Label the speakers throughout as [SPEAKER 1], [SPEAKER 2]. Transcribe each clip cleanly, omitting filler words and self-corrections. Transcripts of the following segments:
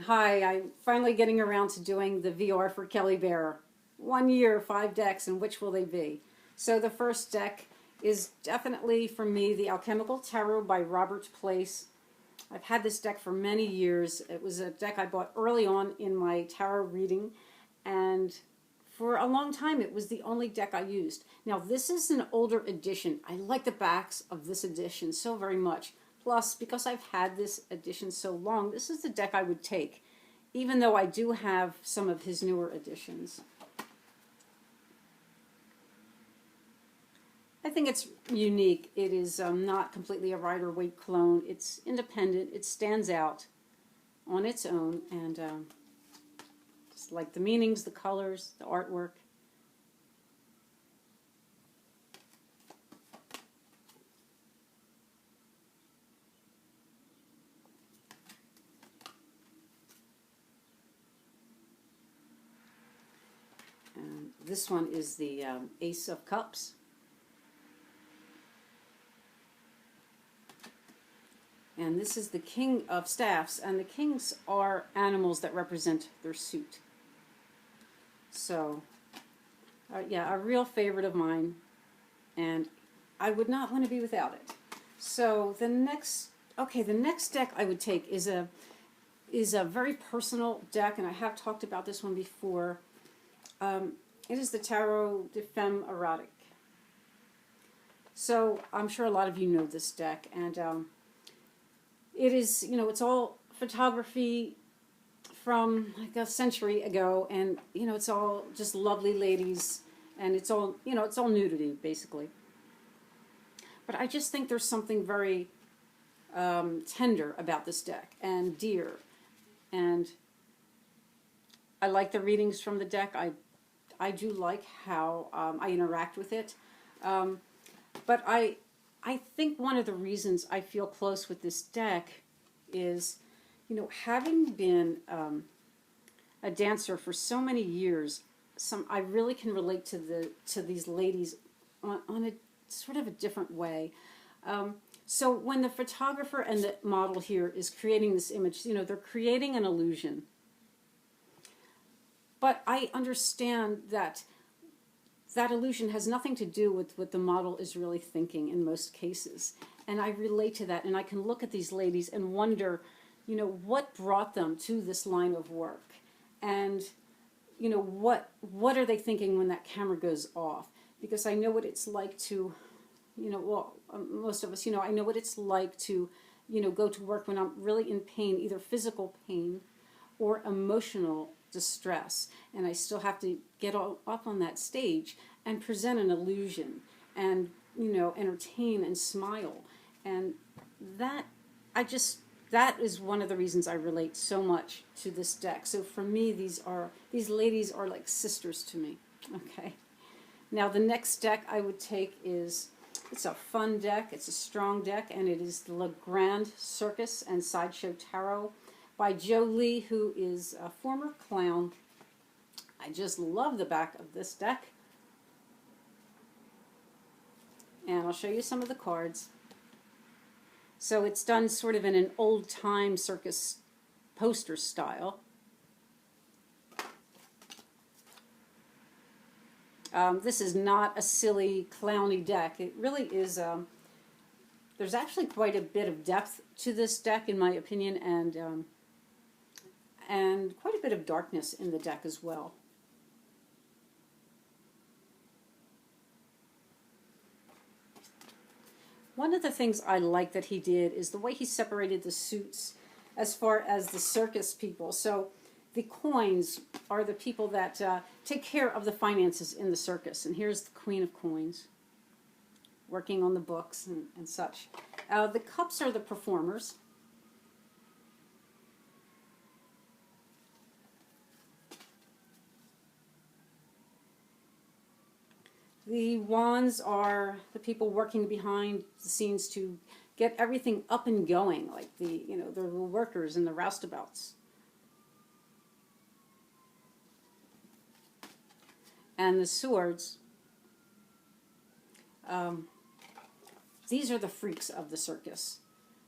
[SPEAKER 1] Hi, I'm finally getting around to doing the VR for Kelly Bear. 1 year, 5 decks, and which will they be? So the first deck is definitely for me the Alchemical Tarot by Robert Place. I've had this deck for many years. It was a deck I bought early on in my tarot reading, and for a long time it was the only deck I used. Now this is an older edition. I like the backs of this edition so very much. Plus, because I've had this edition so long, this is the deck I would take, even though I do have some of his newer editions. I think it's unique. It is not completely a Rider-Waite clone. It's independent. It stands out on its own, and just like the meanings, the colors, the artwork. And this one is the Ace of Cups. And this is the King of Staffs, and the kings are animals that represent their suit. So, yeah, a real favorite of mine, and I would not want to be without it. So the next deck I would take is a very personal deck, and I have talked about this one before. It is the Tarot de Femme Erotique. So I'm sure a lot of you know this deck, and it is, it's all photography from like a century ago, and it's all just lovely ladies, and it's all nudity basically. But I just think there's something very tender about this deck and dear, and I like the readings from the deck. I do like how I interact with it, but I think one of the reasons I feel close with this deck is, having been a dancer for so many years, I really can relate to these ladies on a sort of a different way. So when the photographer and the model here is creating this image, they're creating an illusion. But I understand that that illusion has nothing to do with what the model is really thinking in most cases. And I relate to that, and I can look at these ladies and wonder, what brought them to this line of work? And, what are they thinking when that camera goes off? Because I know what it's like to, most of us, I know what it's like to, go to work when I'm really in pain, either physical pain or emotional distress, and I still have to get up on that stage and present an illusion and entertain and smile, and that that is one of the reasons I relate so much to this deck. So for me, these ladies are like sisters to me. Okay, now the next deck I would take it's a fun deck, it's a strong deck, and it is the Le Grand Circus and Sideshow Tarot by Joe Lee, who is a former clown. I just love the back of this deck. And I'll show you some of the cards. So it's done sort of in an old-time circus poster style. This is not a silly, clowny deck. It really is. There's actually quite a bit of depth to this deck, in my opinion, and quite a bit of darkness in the deck as well. One of the things I like that he did is the way he separated the suits as far as the circus people. So the coins are the people that take care of the finances in the circus. And here's the Queen of Coins working on the books and such. The cups are the performers. The wands are the people working behind the scenes to get everything up and going, like the workers in the roustabouts. And the swords, these are the freaks of the circus,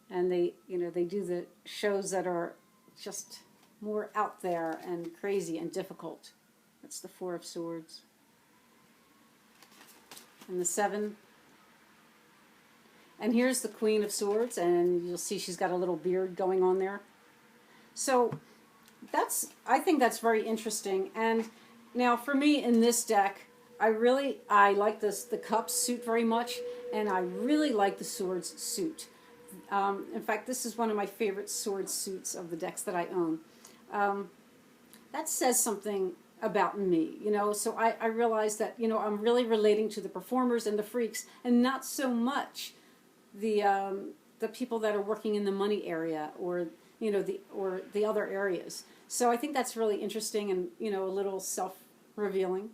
[SPEAKER 1] and they do the shows that are just more out there and crazy and difficult. That's the Four of Swords. And the 7. And here's the Queen of Swords, and you'll see she's got a little beard going on there. So I think that's very interesting. And now for me in this deck, I like the Cups suit very much, and I really like the Swords suit. In fact, this is one of my favorite sword suits of the decks that I own. That says something about me, so I realize that, I'm really relating to the performers and the freaks, and not so much the people that are working in the money area or the other areas. So I think that's really interesting and a little self-revealing.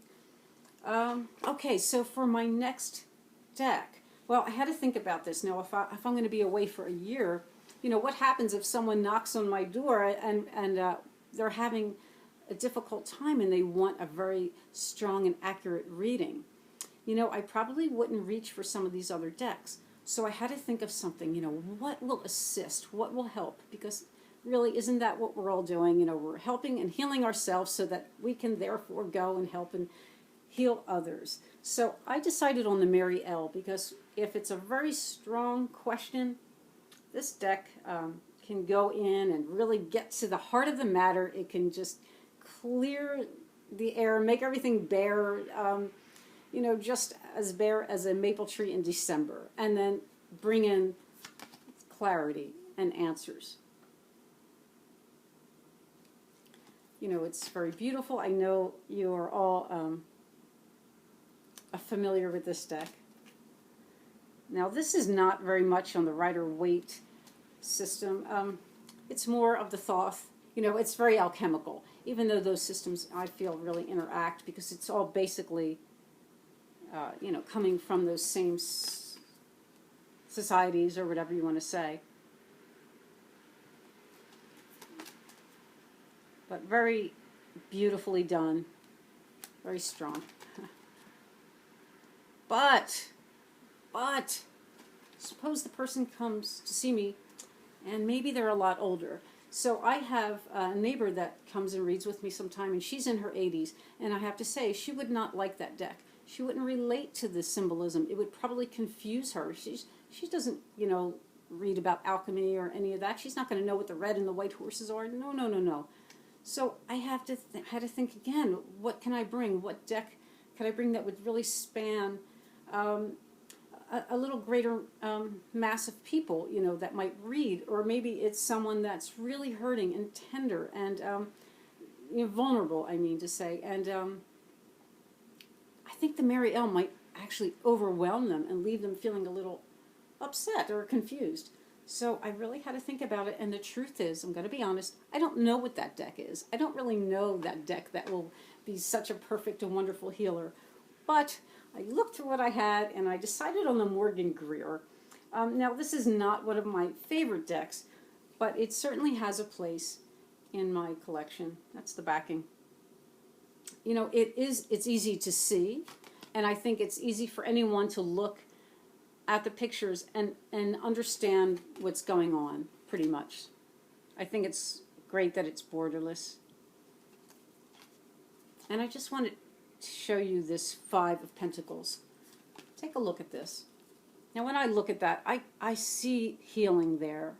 [SPEAKER 1] Okay, so for my next deck, well, I had to think about this. Now, if I'm going to be away for a year, what happens if someone knocks on my door and they're having a difficult time and they want a very strong and accurate reading? I probably wouldn't reach for some of these other decks. So I had to think of something, what will assist, what will help, because really, isn't that what we're all doing? We're helping and healing ourselves so that we can therefore go and help and heal others. So I decided on the Mary L, because if it's a very strong question, this deck can go in and really get to the heart of the matter. It can just clear the air, make everything bare, just as bare as a maple tree in December, and then bring in clarity and answers. It's very beautiful. I know you are all familiar with this deck. Now, this is not very much on the Rider-Waite system. It's more of the Thoth. It's very alchemical, even though those systems, I feel, really interact, because it's all basically, coming from those same societies, or whatever you want to say. But very beautifully done, very strong. But, suppose the person comes to see me, and maybe they're a lot older. So I have a neighbor that comes and reads with me sometime, and she's in her 80s, and I have to say, she would not like that deck. She wouldn't relate to the symbolism. It would probably confuse her. She doesn't, read about alchemy or any of that. She's not going to know what the red and the white horses are. No. So I had to think again, what can I bring? What deck can I bring that would really span a little greater mass of people, that might read? Or maybe it's someone that's really hurting and tender and vulnerable, I mean to say. And I think the Mary L might actually overwhelm them and leave them feeling a little upset or confused. So I really had to think about it, and the truth is, I'm going to be honest, I don't know what that deck is. I don't really know that deck that will be such a perfect and wonderful healer. But I looked through what I had, and I decided on the Morgan Greer. Now, this is not one of my favorite decks, but it certainly has a place in my collection. That's the backing. It's easy to see, and I think it's easy for anyone to look at the pictures and understand what's going on, pretty much. I think it's great that it's borderless. And I just wanted to show you this 5 of Pentacles. Take a look at this. Now, when I look at that, I see healing there,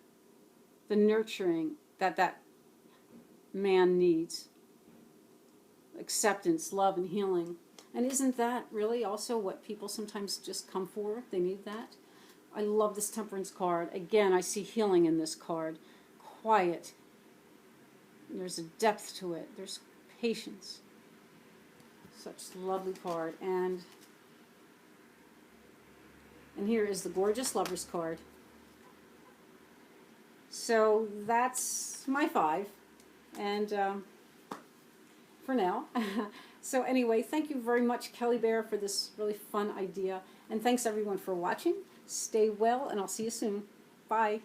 [SPEAKER 1] the nurturing that man needs, acceptance, love, and healing. And isn't that really also what people sometimes just come for? They need that. I love this Temperance card. Again, I see healing in this card. Quiet. There's a depth to it. There's patience. Such a lovely card. And here is the gorgeous Lover's card. So that's my 5. And for now. So anyway, thank you very much, Kelly Bear, for this really fun idea. And thanks everyone for watching. Stay well, and I'll see you soon. Bye.